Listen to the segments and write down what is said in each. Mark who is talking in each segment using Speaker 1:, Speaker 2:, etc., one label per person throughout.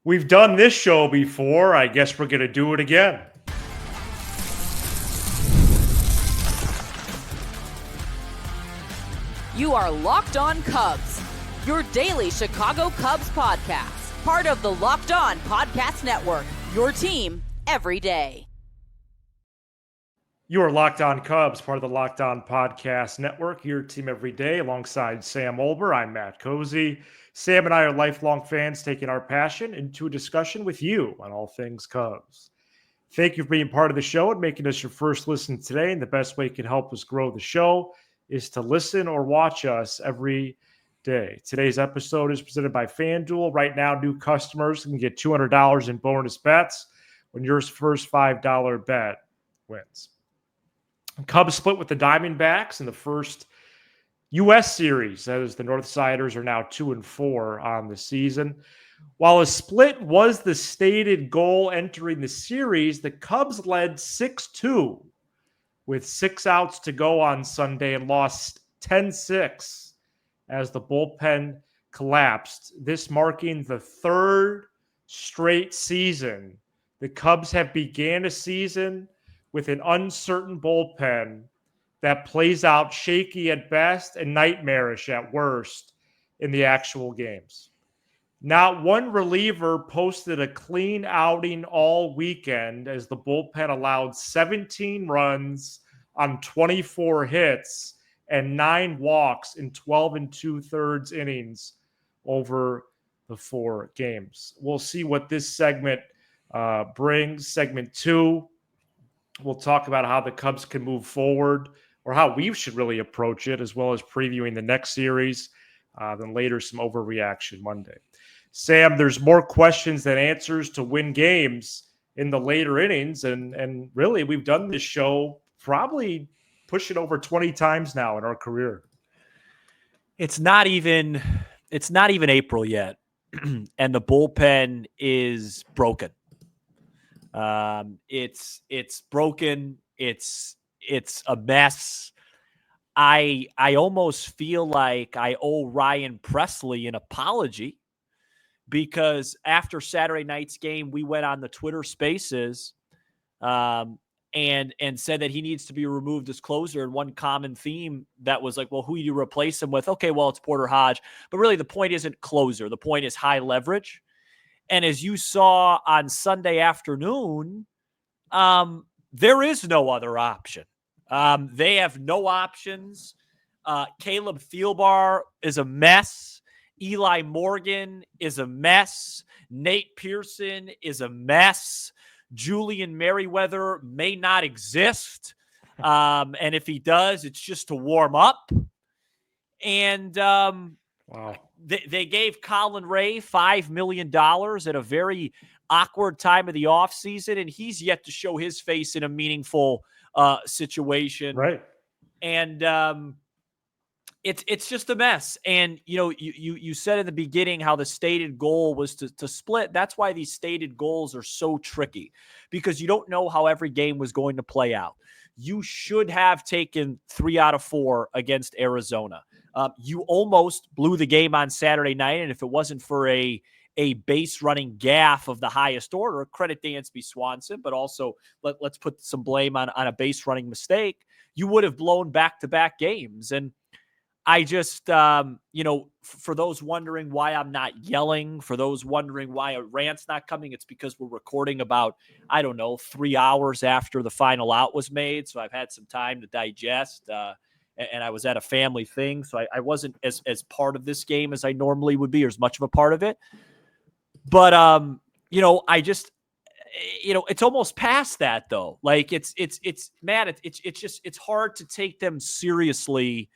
Speaker 1: We've done this show before. I guess we're going to do it again.
Speaker 2: You are Locked On Cubs, your daily Chicago Cubs podcast, part of the Locked On Podcast Network, your team every day.
Speaker 1: You are Locked On Cubs, part of the Locked On Podcast Network, your team every day, alongside Sam Olber. I'm Matt Cozy. Sam and I are lifelong fans taking our passion into a discussion with you on all things Cubs. Thank you for being part of the show and making us your first listen today. And the best way you can help us grow the show is to listen or watch us every day. Today's episode is presented by FanDuel. Right now, new customers can get $200 in bonus bets when your first $5 bet wins. Cubs split with the Diamondbacks in the first U.S. series. That is, the Northsiders are now 2-4 on the season. While a split was the stated goal entering the series, the Cubs led 6-2 with 6 outs to go on Sunday and lost 10-6 as the bullpen collapsed. This marking the third straight season the Cubs have began a season with an uncertain bullpen that plays out shaky at best and nightmarish at worst in the actual games. Not one reliever posted a clean outing all weekend as the bullpen allowed 17 runs on 24 hits and 9 walks in 12 2/3 innings over the 4 games. We'll see what this segment brings. Segment 2, we'll talk about how the Cubs can move forward or how we should really approach it, as well as previewing the next series. Then later, some overreaction Monday. Sam, there's more questions than answers to win games in the later innings. And really, we've done this show probably pushing over 20 times now in our career.
Speaker 3: It's not even April yet, and the bullpen is broken. It's broken. It's a mess. I almost feel like I owe Ryan Presley an apology, because after Saturday night's game, we went on the Twitter Spaces and said that he needs to be removed as closer. And one common theme that was like, well, who do you replace him with? Okay, well, it's Porter Hodge. But really, the point isn't closer. The point is high leverage. And as you saw on Sunday afternoon, there is no other option. They have no options. Caleb Thielbar is a mess. Eli Morgan is a mess. Nate Pearson is a mess. Julian Merriweather may not exist. And if he does, it's just to warm up. And
Speaker 1: Wow.
Speaker 3: They gave Colin Ray $5 million at a very awkward time of the offseason, and he's yet to show his face in a meaningful situation.
Speaker 1: Right.
Speaker 3: And it's just a mess. And you said in the beginning how the stated goal was to split. That's why these stated goals are so tricky, because you don't know how every game was going to play out. You should have taken 3 out of 4 against Arizona. You almost blew the game on Saturday night, and if it wasn't for a base running gaffe of the highest order, credit Dansby Swanson, but also let's put some blame on a base running mistake, you would have blown back-to-back games. And I just, for those wondering why I'm not yelling, for those wondering why a rant's not coming, it's because we're recording about, 3 hours after the final out was made. So I've had some time to digest, and I was at a family thing. So I wasn't as part of this game as I normally would be, or as much of a part of it. But, I just, it's almost past that though. Like it's Matt, it's hard to take them seriously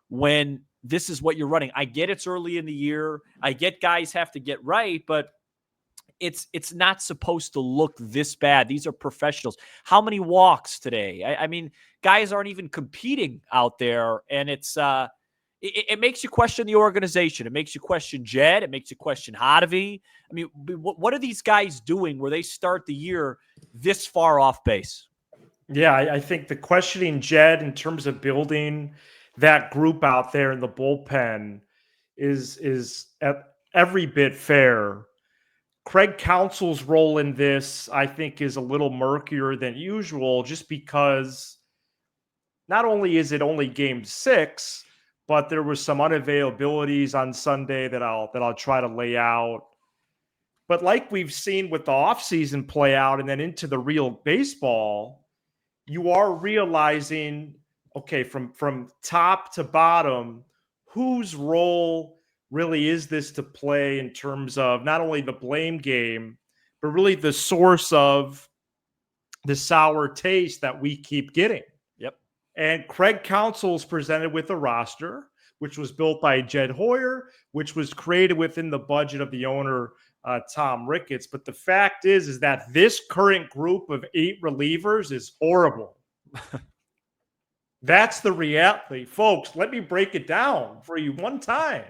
Speaker 3: when this is what you're running. I get it's early in the year. I get guys have to get right, but it's not supposed to look this bad. These are professionals. How many walks today? I mean, guys aren't even competing out there, and it makes you question the organization. It makes you question Jed. It makes you question Hadavi. I mean, what are these guys doing where they start the year this far off base?
Speaker 1: Yeah, I think the questioning Jed in terms of building that group out there in the bullpen is at every bit fair. Craig Counsell's role in this, I think, is a little murkier than usual, just because not only is it only game 6, but there was some unavailabilities on Sunday that I'll try to lay out. But like we've seen with the offseason play out and then into the real baseball, you are realizing, okay, from top to bottom, whose role really is this to play in terms of not only the blame game, but really the source of the sour taste that we keep getting.
Speaker 3: Yep.
Speaker 1: And Craig Counsell is presented with a roster, which was built by Jed Hoyer, which was created within the budget of the owner, Tom Ricketts. But the fact is that this current group of 8 relievers is horrible. That's the reality. Folks, let me break it down for you one time.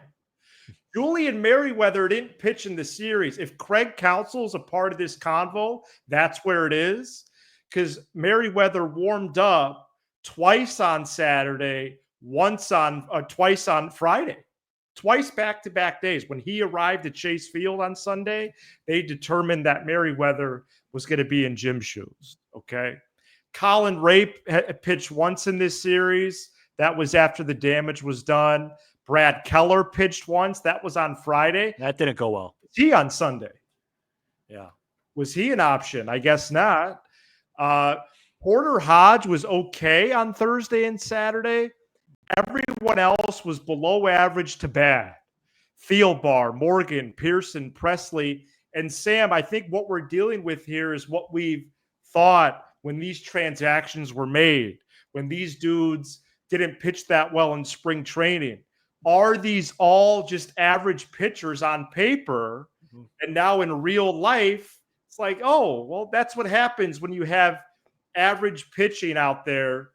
Speaker 1: Julian Merriweather didn't pitch in the series. If Craig Counsell is a part of this convo, that's where it is. Because Merriweather warmed up twice on Saturday, twice on Friday, twice back-to-back days. When he arrived at Chase Field on Sunday, they determined that Merriweather was going to be in gym shoes. Okay. Colin Ray pitched once in this series. That was after the damage was done. Brad Keller pitched once. That was on Friday.
Speaker 3: That didn't go well.
Speaker 1: Was he on Sunday?
Speaker 3: Yeah.
Speaker 1: Was he an option? I guess not. Porter Hodge was okay on Thursday and Saturday. Everyone else was below average to bad. Thielbar, Morgan, Pearson, Presley, and Sam, I think what we're dealing with here is what we've thought when these transactions were made, when these dudes didn't pitch that well in spring training. Are these all just average pitchers on paper? Mm-hmm. And now in real life, it's like, oh, well, that's what happens when you have average pitching out there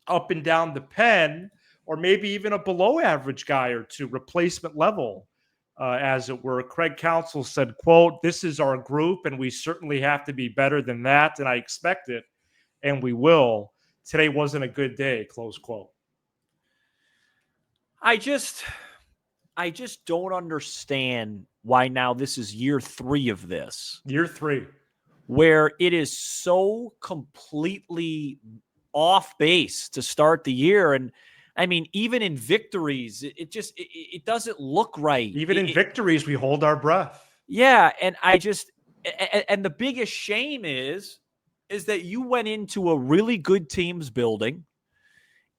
Speaker 1: up and down the pen, or maybe even a below average guy or two, replacement level, as it were. Craig Counsell said, quote, "This is our group, and we certainly have to be better than that, and I expect it, and we will. Today wasn't a good day," close quote.
Speaker 3: I just don't understand why now this is year 3 of this.
Speaker 1: Year 3.
Speaker 3: Where it is so completely off base to start the year. And I mean, even in victories, it doesn't look right.
Speaker 1: Even in victories, we hold our breath.
Speaker 3: Yeah. And and the biggest shame is that you went into a really good team's building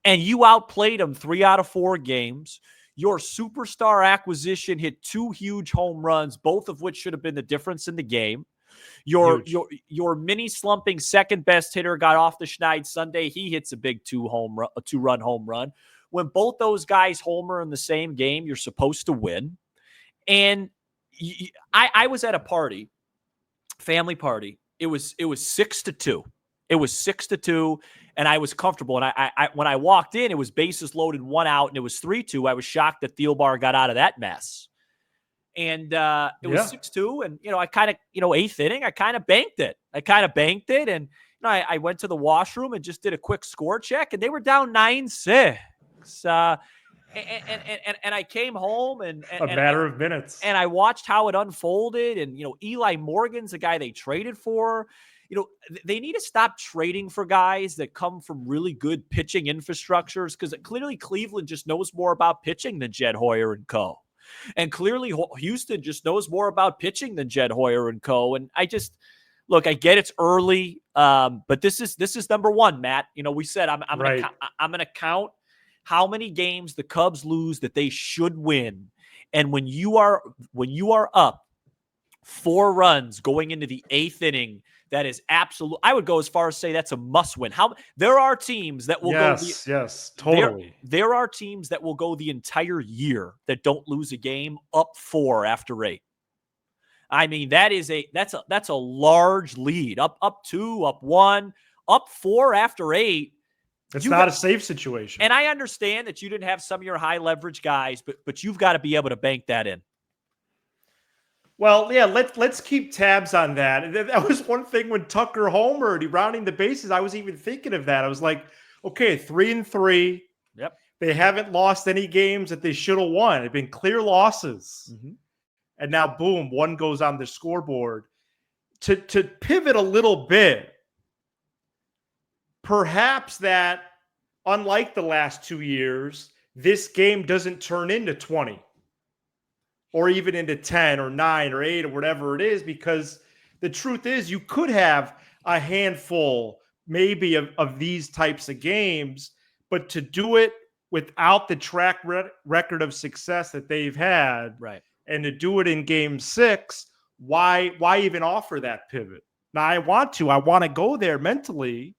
Speaker 3: and you outplayed them 3 out of 4 games. Your superstar acquisition hit 2 huge home runs, both of which should have been the difference in the game. Your mini slumping second best hitter got off the schneid Sunday. He hits a big 2-run home run. When both those guys homer in the same game, you're supposed to win. And I was at a party, family party. It was 6-2. It was 6-2, and I was comfortable. And I when I walked in, it was bases loaded, 1 out, and it was 3-2. I was shocked that Thielbar got out of that mess. And it was 6-2, and I kind of, 8th inning, I kind of banked it. And I went to the washroom and just did a quick score check, and they were down 9-6. And I came home and
Speaker 1: a matter of minutes,
Speaker 3: and I watched how it unfolded. And Eli Morgan's the guy they traded for. They need to stop trading for guys that come from really good pitching infrastructures, because clearly Cleveland just knows more about pitching than Jed Hoyer and co. And clearly Houston just knows more about pitching than Jed Hoyer and co. And I get it's early, but this is number 1, Matt. We said I'm gonna count how many games the Cubs lose that they should win. And when you are up 4 runs going into the 8th inning, that is absolute. I would go as far as say that's a must win. There are teams that will go.
Speaker 1: Yes, totally.
Speaker 3: There are teams that will go the entire year that don't lose a game up 4 after 8. I mean, that's a large lead. Up 2, up 1, up 4 after 8.
Speaker 1: It's not a safe situation.
Speaker 3: And I understand that you didn't have some of your high leverage guys, but you've got to be able to bank that in.
Speaker 1: Well, yeah, let's keep tabs on that. That was one thing when Tucker homered, rounding the bases. I was even thinking of that. I was like, okay, 3-3.
Speaker 3: Yep.
Speaker 1: They haven't lost any games that they should have won. They've been clear losses.
Speaker 3: Mm-hmm.
Speaker 1: and now boom, one goes on the scoreboard. To pivot a little bit, perhaps that, unlike the last 2 years, this game doesn't turn into 20 or even into 10 or 9 or 8 or whatever it is, because the truth is you could have a handful maybe of these types of games, but to do it without the track record of success that they've had,
Speaker 3: right,
Speaker 1: and to do it in game 6, why even offer that pivot? Now I want to go there mentally,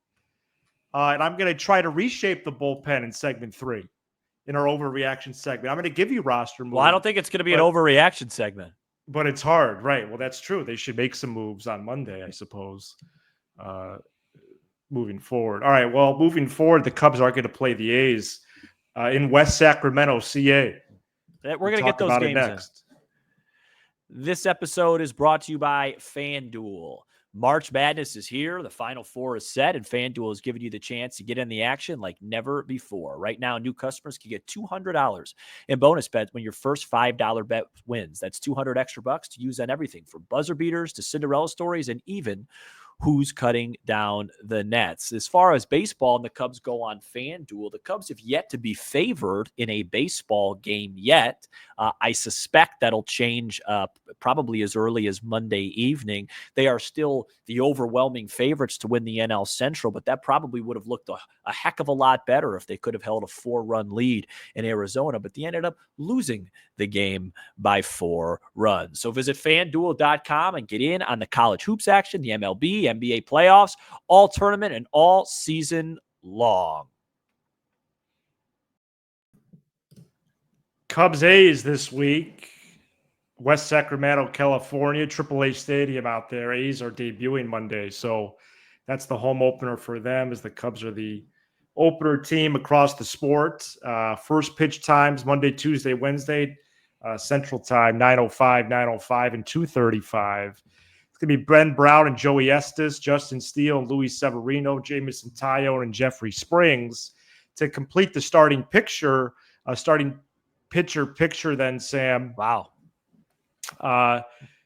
Speaker 1: and I'm going to try to reshape the bullpen in segment 3 in our overreaction segment. I'm going to give you roster moves.
Speaker 3: Well, I don't think it's going to be an overreaction segment.
Speaker 1: But it's hard, right? Well, that's true. They should make some moves on Monday, I suppose, moving forward. All right, well, moving forward, the Cubs are going to play the A's in West Sacramento, CA.
Speaker 3: We're going to get those games next. This episode is brought to you by FanDuel. March Madness is here. The Final Four is set, and FanDuel is giving you the chance to get in the action like never before. Right now, new customers can get $200 in bonus bets when your first $5 bet wins. That's $200 extra bucks to use on everything from buzzer beaters to Cinderella stories and even who's cutting down the nets. As far as baseball and the Cubs go on FanDuel, the Cubs have yet to be favored in a baseball game yet. I suspect that'll change probably as early as Monday evening. They are still the overwhelming favorites to win the NL Central, but that probably would have looked a heck of a lot better if they could have held a 4-run lead in Arizona, but they ended up losing the game by 4 runs. So visit FanDuel.com and get in on the college hoops action, the MLB, NBA playoffs, all tournament and all season long.
Speaker 1: Cubs A's this week. West Sacramento, California, Triple H Stadium out there. A's are debuting Monday, so that's the home opener for them, as the Cubs are the opener team across the sport. First pitch times Monday, Tuesday, Wednesday, Central Time, 9:05, 9:05, and 2:35. It's going to be Bren Brown and Joey Estes, Justin Steele and Luis Severino, Jamison Tyone and Jeffrey Springs to complete the starting pitcher picture then, Sam.
Speaker 3: Wow.
Speaker 1: Shota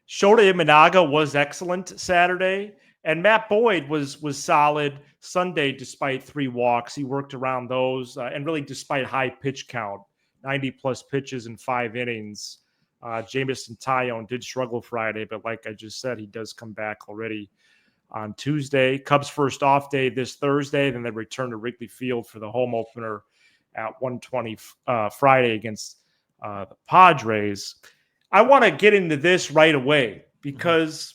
Speaker 1: Imanaga was excellent Saturday, and Matt Boyd was solid Sunday despite 3 walks. He worked around those, and really despite high pitch count, 90-plus pitches in 5 innings. Jamison Tyone did struggle Friday, but like I just said, he does come back already on Tuesday. Cubs' first off day this Thursday, then they return to Wrigley Field for the home opener at 1:20 Friday against the Padres. I want to get into this right away because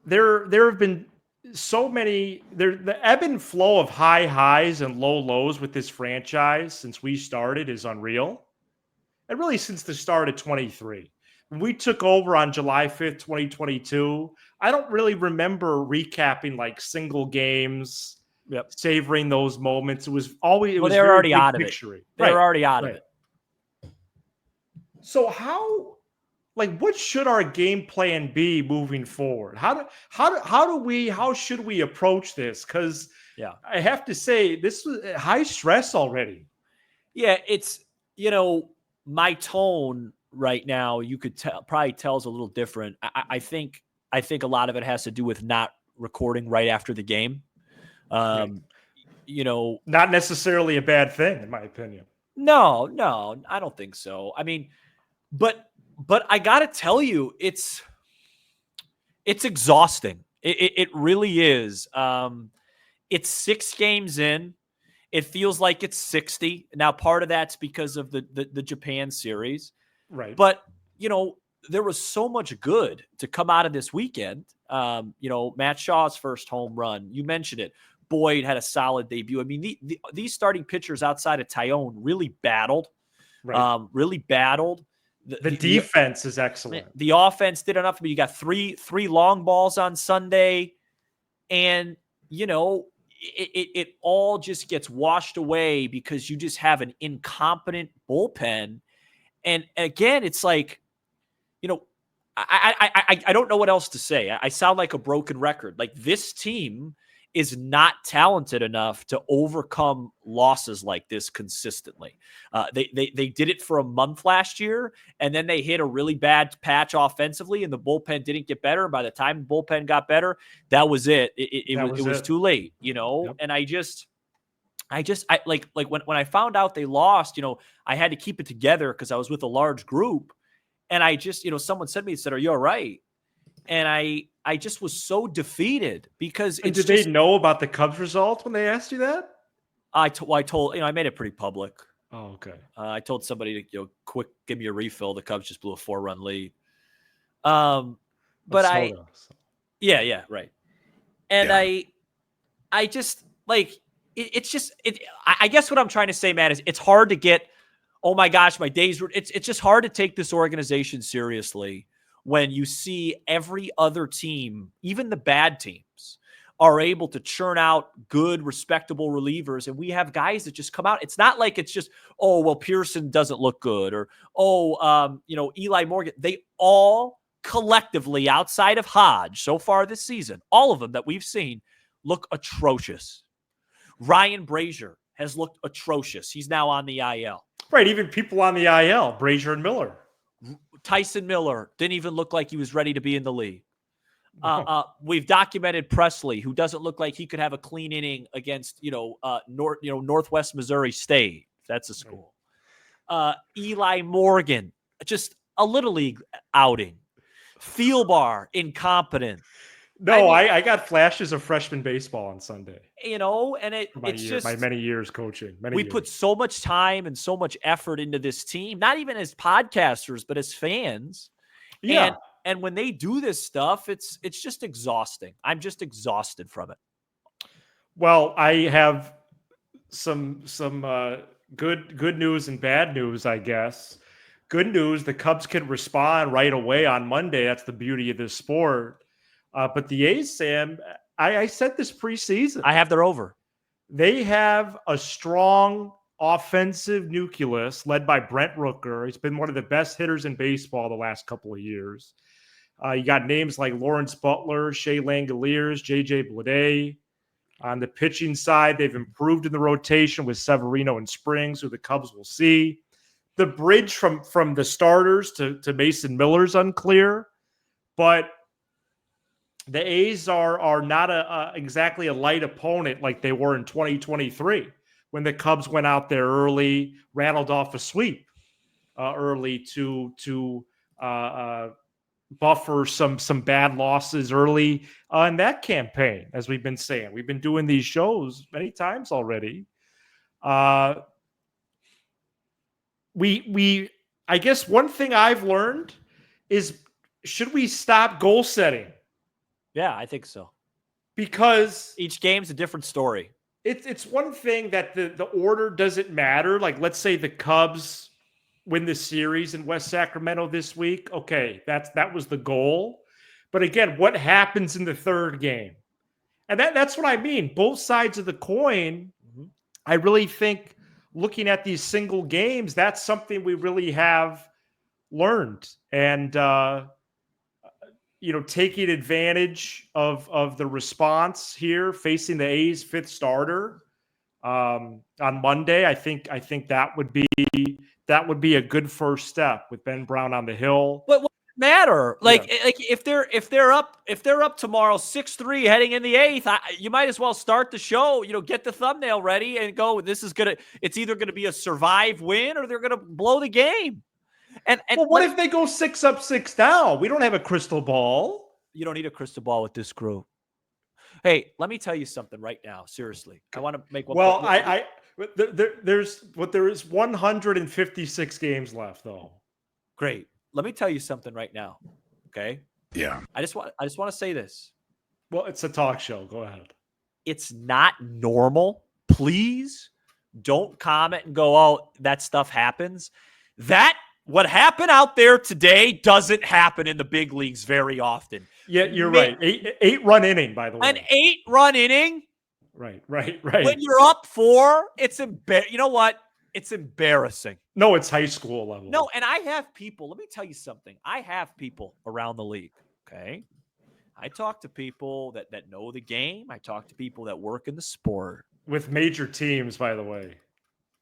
Speaker 1: there have been so many the ebb and flow of high highs and low lows with this franchise since we started is unreal. And really since the start of 23. When we took over on July 5th, 2022, I don't really remember recapping like single games, savoring those moments. It was always
Speaker 3: they were already out of it. They were already out of it.
Speaker 1: So how should our game plan be moving forward? How should we approach this? Because I have to say this was high stress already.
Speaker 3: Yeah, it's my tone right now, you could probably tell is a little different. I think a lot of it has to do with not recording right after the game.
Speaker 1: Not necessarily a bad thing, in my opinion.
Speaker 3: No, I don't think so. I mean, but I got to tell you, it's exhausting. It really is. It's 6 games in. It feels like it's 60. Now, part of that's because of the Japan series.
Speaker 1: Right.
Speaker 3: But, there was so much good to come out of this weekend. Matt Shaw's first home run. You mentioned it. Boyd had a solid debut. I mean, these starting pitchers outside of Tyone really battled.
Speaker 1: Right.
Speaker 3: Really battled.
Speaker 1: The defense is excellent.
Speaker 3: The offense did enough. But you got three long balls on Sunday. And, it all just gets washed away because you just have an incompetent bullpen. And again, it's like, I don't know what else to say. I sound like a broken record. Like, this team is not talented enough to overcome losses like this consistently. They did it for a month last year, and then they hit a really bad patch offensively, and the bullpen didn't get better. By the time the bullpen got better, that was it. It was too late,
Speaker 1: Yep.
Speaker 3: And I like when I found out they lost, I had to keep it together because I was with a large group, and I just, someone said to me, said, "Are you all right?" And I just was so defeated because
Speaker 1: And did they know about the Cubs result when they asked you that?
Speaker 3: I told, I made it pretty public.
Speaker 1: Oh, okay.
Speaker 3: I told somebody to, quick, give me a refill. The Cubs just blew a 4-run lead. Yeah, right. And I just like, I guess what I'm trying to say, Matt, is it's hard to get, oh my gosh, my days were, it's just hard to take this organization seriously when you see every other team, even the bad teams, are able to churn out good, respectable relievers. And we have guys that just come out. It's not like it's just, oh, well, Pearson doesn't look good, or, Eli Morgan. They all collectively, outside of Hodge so far this season, all of them that we've seen look atrocious. Ryan Brazier has looked atrocious. He's now on the IL.
Speaker 1: Right, even people on the IL, Brazier and Miller.
Speaker 3: Tyson Miller didn't even look like he was ready to be in the league. We've documented Presley, who doesn't look like he could have a clean inning against, Northwest Missouri State. That's a school. Eli Morgan, just a little league outing. Thielbar, incompetent.
Speaker 1: No, I got flashes of freshman baseball on Sunday.
Speaker 3: And
Speaker 1: my many years coaching.
Speaker 3: We put so much time and so much effort into this team, not even as podcasters, but as fans.
Speaker 1: Yeah.
Speaker 3: And when they do this stuff, it's just exhausting. I'm just exhausted from it.
Speaker 1: Well, I have some good news and bad news, I guess. Good news, the Cubs can respond right away on Monday. That's the beauty of this sport. But the A's, Sam, I said this preseason.
Speaker 3: I have their over.
Speaker 1: They have a strong offensive nucleus led by Brent Rooker. He's been one of the best hitters in baseball the last couple of years. You got names like Lawrence Butler, Shea Langoliers, J.J. Bleday. On the pitching side, they've improved in the rotation with Severino and Springs, who the Cubs will see. The bridge from the starters to Mason Miller's unclear, but the A's are not exactly a light opponent like they were in 2023 when the Cubs went out there early, rattled off a sweep early to buffer some bad losses early in that campaign. As we've been saying, we've been doing these shows many times already. I guess one thing I've learned is, should we stop goal setting?
Speaker 3: Yeah, I think so.
Speaker 1: Because
Speaker 3: each game's a different story.
Speaker 1: It's one thing that the order doesn't matter. Like, let's say the Cubs win the series in West Sacramento this week. Okay, that was the goal. But again, what happens in the third game? And that's what I mean. Both sides of the coin, I really think, looking at these single games, that's something we really have learned. And taking advantage of the response here, facing the A's fifth starter on Monday, I think that would be a good first step with Ben Brown on the hill.
Speaker 3: But what does it matter? Like if they're up tomorrow 6-3 heading in the eighth, you might as well start the show. Get the thumbnail ready and go. It's either gonna be a survive win or they're gonna blow the game. And
Speaker 1: what if they go 6 up, 6 down? We don't have a crystal ball.
Speaker 3: You don't need a crystal ball with this group. Hey, let me tell you something right now. Seriously, I want to make one.
Speaker 1: Well, there is 156 games left, though.
Speaker 3: Great. Let me tell you something right now. Okay.
Speaker 4: Yeah.
Speaker 3: I just want to say this.
Speaker 1: Well, it's a talk show. Go ahead.
Speaker 3: It's not normal. Please don't comment and go, "Oh, that stuff happens." What happened out there today doesn't happen in the big leagues very often.
Speaker 1: Yeah, you're right. 8-run inning, by the way.
Speaker 3: An 8-run inning.
Speaker 1: Right.
Speaker 3: When you're up 4, you know what? It's embarrassing.
Speaker 1: No, it's high school level.
Speaker 3: No, and I have people. Let me tell you something. I have people around the league. Okay, I talk to people that know the game. I talk to people that work in the sport.
Speaker 1: With major teams, by the way.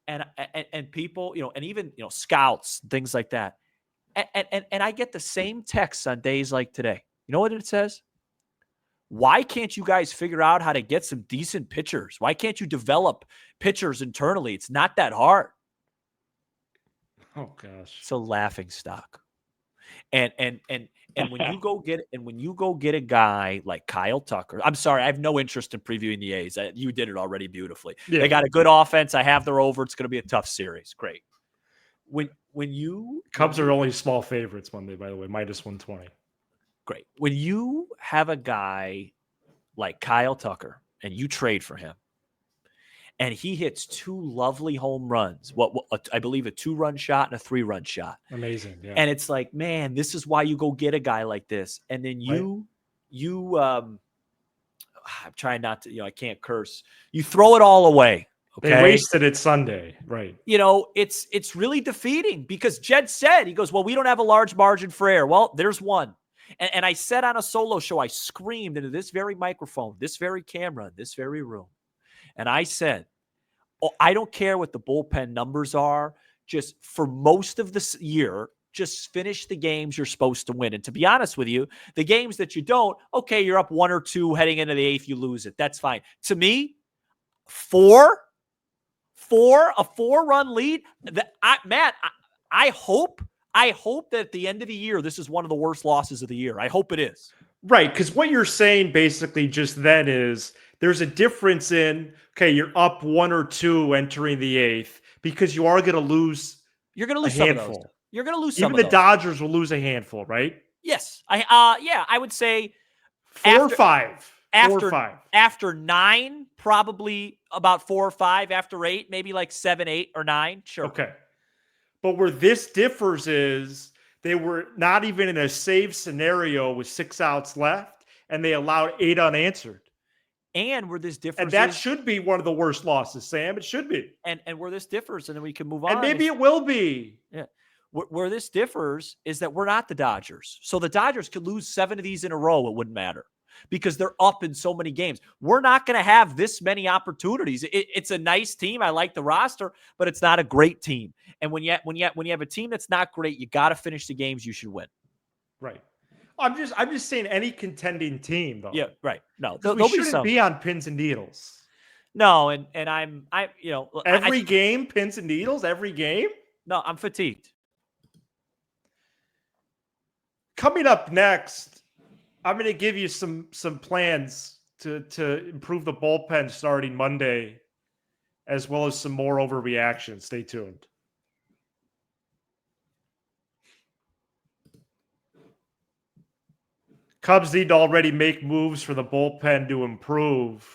Speaker 3: And people, and even, scouts, things like that. And I get the same texts on days like today. You know what it says? Why can't you guys figure out how to get some decent pitchers? Why can't you develop pitchers internally? It's not that hard.
Speaker 1: Oh gosh.
Speaker 3: It's a laughing stock. And when you go get a guy like Kyle Tucker, I'm sorry, I have no interest in previewing the A's. You did it already beautifully.
Speaker 1: Yeah.
Speaker 3: They got a good offense. I have their over. It's going to be a tough series. Great.
Speaker 1: Cubs are only small favorites Monday, by the way, -120.
Speaker 3: Great. When you have a guy like Kyle Tucker and you trade for him, and he hits 2 lovely home runs, I believe a 2-run shot and a 3-run shot.
Speaker 1: Amazing, yeah.
Speaker 3: And it's like, man, this is why you go get a guy like this. And then I'm trying not to, I can't curse. You throw it all away. Okay?
Speaker 1: They wasted it Sunday, right?
Speaker 3: It's really defeating because Jed said, he goes, well, we don't have a large margin for error. Well, there's one. And I said on a solo show, I screamed into this very microphone, this very camera, this very room. And I said, I don't care what the bullpen numbers are. Just for most of this year, just finish the games you're supposed to win. And to be honest with you, the games that you don't, okay, you're up 1 or 2 heading into the 8th, you lose it. That's fine. To me, a 4-run lead. Matt, I hope that at the end of the year, this is one of the worst losses of the year. I hope it is.
Speaker 1: Right, because what you're saying basically just then is there's a difference in, okay, you're up 1 or 2 entering the 8th because you are going to lose.
Speaker 3: You're going to lose
Speaker 1: a
Speaker 3: some
Speaker 1: handful.
Speaker 3: of those. You're going to lose some
Speaker 1: Even
Speaker 3: of
Speaker 1: the
Speaker 3: those.
Speaker 1: Dodgers will lose a handful, right?
Speaker 3: Yes. I would say
Speaker 1: 4 or 5.
Speaker 3: After 9, probably about 4 or 5. After 8, maybe like 7, 8, or 9. Sure.
Speaker 1: Okay. But where this differs is they were not even in a save scenario with 6 outs left, and they allowed 8 unanswered.
Speaker 3: And where this differs,
Speaker 1: and that should be one of the worst losses, Sam. It should be.
Speaker 3: And where this differs, and then we can move on.
Speaker 1: And maybe it will be.
Speaker 3: Yeah. Where this differs is that we're not the Dodgers. So the Dodgers could lose 7 of these in a row. It wouldn't matter because they're up in so many games. We're not going to have this many opportunities. It's a nice team. I like the roster, but it's not a great team. And when you have a team that's not great, you got to finish the games you should win.
Speaker 1: Right. I'm just saying any contending team though.
Speaker 3: Yeah, right. No,
Speaker 1: we shouldn't be on pins and needles.
Speaker 3: No, and
Speaker 1: every game pins and needles. Every game.
Speaker 3: No, I'm fatigued.
Speaker 1: Coming up next, I'm going to give you some plans to improve the bullpen starting Monday, as well as some more overreactions. Stay tuned. Cubs need to already make moves for the bullpen to improve.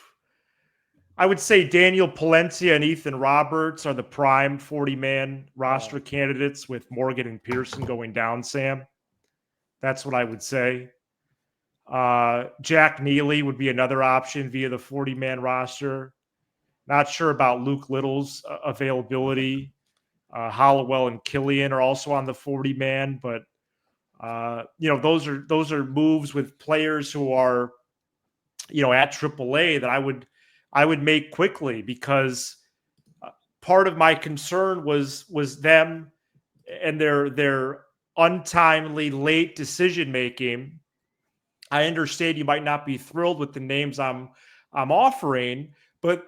Speaker 1: I would say Daniel Palencia and Ethan Roberts are the prime 40-man roster candidates, with Morgan and Pearson going down, Sam. That's what I would say. Jack Neely would be another option via the 40-man roster. Not sure about Luke Little's availability. Hollowell and Killian are also on the 40-man, but those are moves with players who are, at AAA that I would make quickly, because part of my concern was them and their untimely late decision making. I understand you might not be thrilled with the names I'm offering, but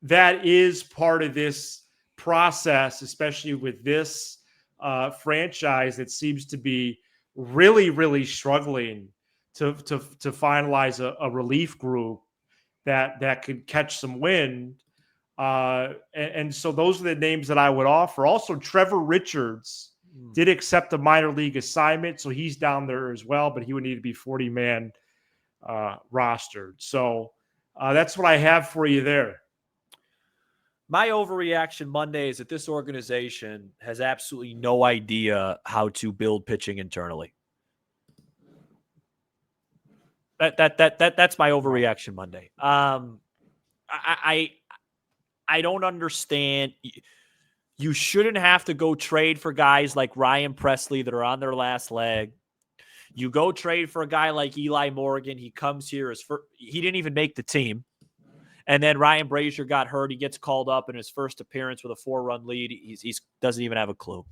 Speaker 1: that is part of this process, especially with this franchise that seems to be really, really struggling to finalize a relief group that could catch some wind. And so those are the names that I would offer. Also, Trevor Richards did accept a minor league assignment, so he's down there as well, but he would need to be 40-man rostered. So that's what I have for you there.
Speaker 3: My overreaction Monday is that this organization has absolutely no idea how to build pitching internally. That's my overreaction Monday. I don't understand. You shouldn't have to go trade for guys like Ryan Presley that are on their last leg. You go trade for a guy like Eli Morgan. He comes here he didn't even make the team. And then Ryan Brazier got hurt. He gets called up in his first appearance with a 4-run lead. He doesn't even have a clue.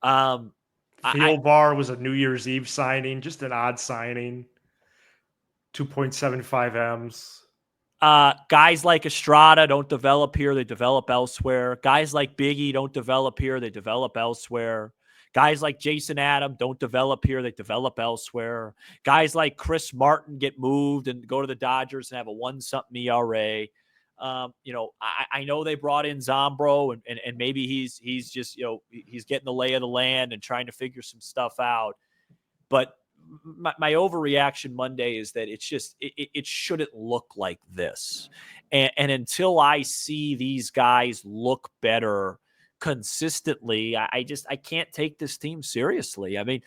Speaker 1: Bar was a New Year's Eve signing, just an odd signing. 2.75 M's.
Speaker 3: Guys like Estrada don't develop here. They develop elsewhere. Guys like Biggie don't develop here. They develop elsewhere. Guys like Jason Adam don't develop here. They develop elsewhere. Guys like Chris Martin get moved and go to the Dodgers and have a 1-something ERA. I know they brought in Zombro and maybe he's just, he's getting the lay of the land and trying to figure some stuff out. But my overreaction Monday is that it's just it shouldn't look like this, and until I see these guys look better consistently, I can't take this team seriously. I mean,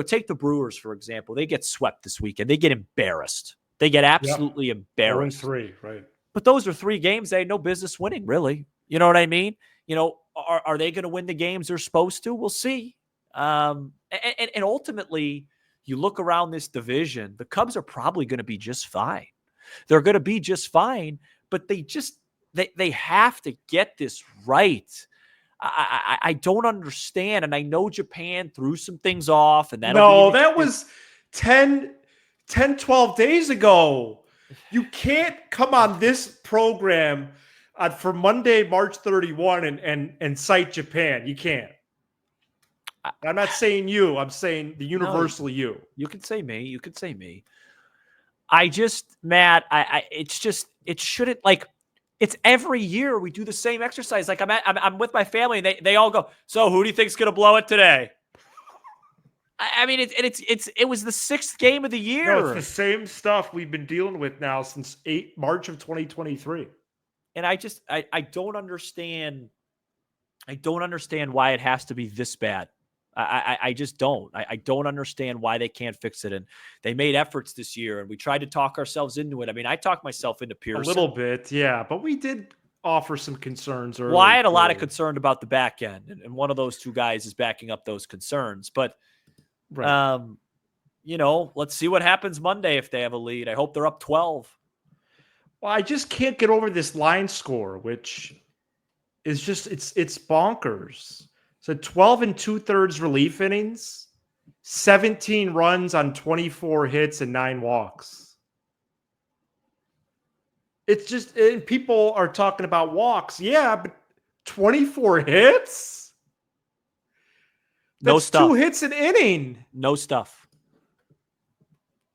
Speaker 3: take the Brewers for example. They get swept this weekend. They get embarrassed. They get absolutely embarrassed.
Speaker 1: 0-3, right?
Speaker 3: But those are 3 games they had no business winning, really. You know what I mean? Are they going to win the games they're supposed to? We'll see. And ultimately, you look around this division, the Cubs are probably going to be just fine. They're going to be just fine, but they have to get this right. I don't understand. And I know Japan threw some things off. And that
Speaker 1: was 10, 12 days ago. You can't come on this program for Monday, March 31 and cite Japan. You can't. I'm not saying you. I'm saying the universal you.
Speaker 3: You could say me. You could say me. Matt, it shouldn't, like, it's every year we do the same exercise. Like I'm with my family and they all go, so who do you think's going to blow it today? I mean, it was the 6th game of the year.
Speaker 1: No, it's the same stuff we've been dealing with now since March of 2023.
Speaker 3: And I don't understand. I don't understand why it has to be this bad. I just don't. I don't understand why they can't fix it. And they made efforts this year, and we tried to talk ourselves into it. I mean, I talked myself into Pearson.
Speaker 1: A little bit, yeah. But we did offer some concerns early.
Speaker 3: Well, I had a lot of concern about the back end, and one of those 2 guys is backing up those concerns. But,
Speaker 1: right.
Speaker 3: Let's see what happens Monday if they have a lead. I hope they're up 12.
Speaker 1: Well, I just can't get over this line score, which is just, it's bonkers. So 12 2/3 relief innings, 17 runs on 24 hits and 9 walks. It's just, and people are talking about walks. Yeah, but 24 hits? That's
Speaker 3: no stuff.
Speaker 1: 2 hits an inning.
Speaker 3: No stuff.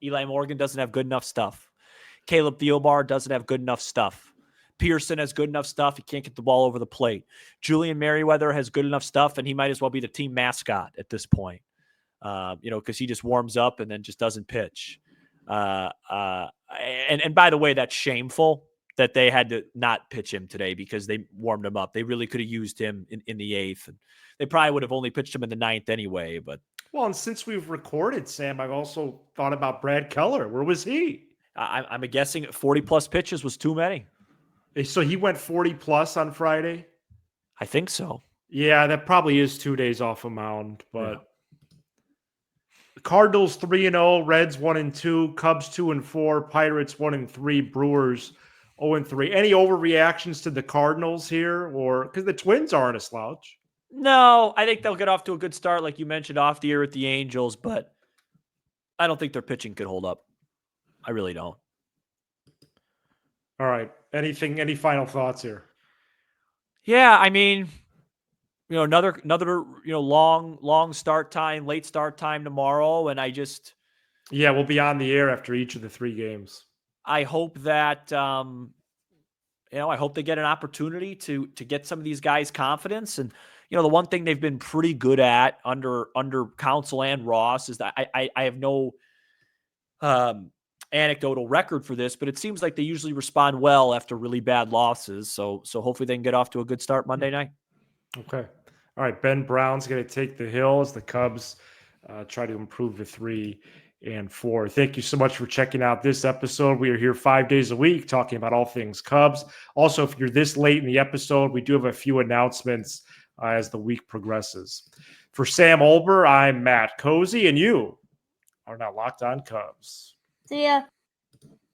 Speaker 3: Eli Morgan doesn't have good enough stuff. Caleb Thielbar doesn't have good enough stuff. Pearson has good enough stuff. He can't get the ball over the plate. Julian Merriweather has good enough stuff, and he might as well be the team mascot at this point, because he just warms up and then just doesn't pitch. And by the way, that's shameful that they had to not pitch him today because they warmed him up. They really could have used him in the 8th. And they probably would have only pitched him in the 9th anyway. But
Speaker 1: and since we've recorded, Sam, I've also thought about Brad Keller. Where was he?
Speaker 3: I'm guessing 40-plus pitches was too many.
Speaker 1: So he went 40-plus on Friday?
Speaker 3: I think so.
Speaker 1: Yeah, that probably is 2 days off a mound. But the Cardinals 3-0, Reds 1-2, Cubs 2-4, Pirates 1-3, Brewers 0-3. Any overreactions to the Cardinals here? Or because the Twins aren't a slouch?
Speaker 3: No, I think they'll get off to a good start, like you mentioned, off the year with the Angels. But I don't think their pitching could hold up. I really don't.
Speaker 1: All right. Any final thoughts here?
Speaker 3: Yeah, I mean, another long start time, late start time tomorrow, and
Speaker 1: we'll be on the air after each of the 3 games.
Speaker 3: I hope that I hope they get an opportunity to get some of these guys confidence. And the one thing they've been pretty good at under Counsell and Ross is that I have no anecdotal record for this, but it seems like they usually respond well after really bad losses. So hopefully they can get off to a good start Monday night.
Speaker 1: Okay. All right. Ben Brown's going to take the hill as the Cubs try to improve to 3-4. Thank you so much for checking out this episode. We are here 5 days a week talking about all things Cubs. Also, if you're this late in the episode, we do have a few announcements as the week progresses. For Sam Olber, I'm Matt Cozy, and you are now Locked On Cubs.
Speaker 4: See ya.